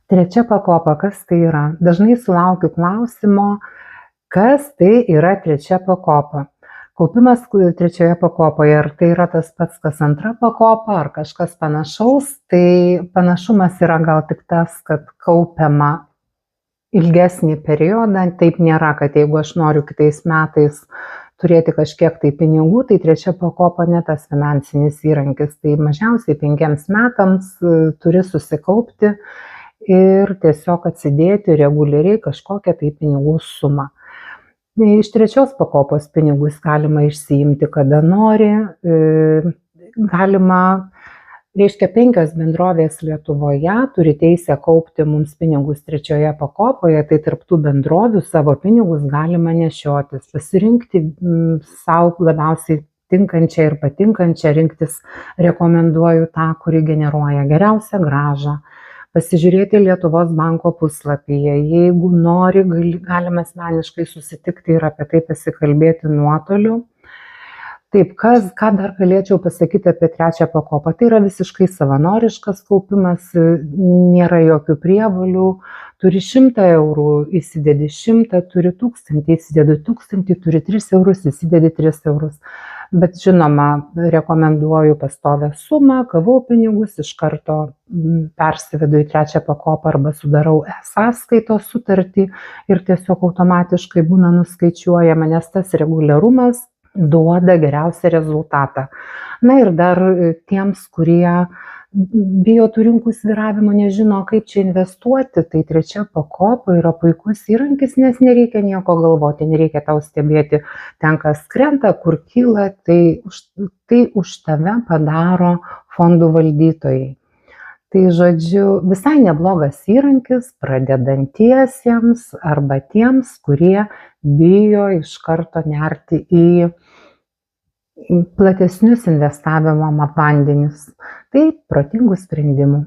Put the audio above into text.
Trečia pakopa, kas tai yra? Dažnai sulaukiu klausimo, kas tai yra trečia pakopa. Kaupimas trečioje pakopoje, ar tai yra tas pats, kas antra pakopa, ar kažkas panašaus, tai panašumas yra gal tik tas, kad kaupiama ilgesnį periodą. Taip nėra, kad jeigu aš noriu kitais metais turėti kažkiek tai pinigų, tai trečia pakopa ne tas finansinis įrankis. Tai mažiausiai 5 metams turi susikaupti ir tiesiog atsidėti reguliariai kažkokią tai pinigų sumą. Iš trečios pakopos pinigus galima išsiimti kada nori, reiškia 5 bendrovės Lietuvoje turi teisę kaupti mums pinigus trečioje pakopoje, tai tarp tų bendrovių savo pinigus galima nešiotis, pasirinkti savo labiausiai tinkančią ir patinkančią, rinktis rekomenduoju tą, kuri generuoja geriausią grąžą. Pasižiūrėti Lietuvos banko puslapyje, jeigu nori, galime asmeniškai susitikti ir apie tai pasikalbėti nuotoliu. Taip, ką dar galėčiau pasakyti apie trečią pakopą? Tai yra visiškai savanoriškas kaupimas, nėra jokių prievolių. Turi 100 eurų, įsidedi 100, turi 1000, įsidedi 1000, turi 3 eurus, įsidedi 3 eurus. Bet žinoma, rekomenduoju pastovią sumą, gavau pinigus, iš karto persivedu į trečią pakopą arba sudarau e-sąskaitos sutartį ir tiesiog automatiškai būna nuskaičiuojama, nes tas reguliarumas duoda geriausią rezultatą. Na ir dar tiems, kurie bijo tų rinkų svyravimų, nežino, kaip čia investuoti, tai trečia pakopa yra puikus įrankis, nes nereikia nieko galvoti, nereikia tau stebėti ten, kas krenta, kur kyla, tai už tave padaro fondų valdytojai. Tai žodžiu, visai neblogas įrankis pradedantiesiems arba tiems, kurie bijo iš karto nerti į platesnius investavimo vandenis. Tai protingų sprendimų.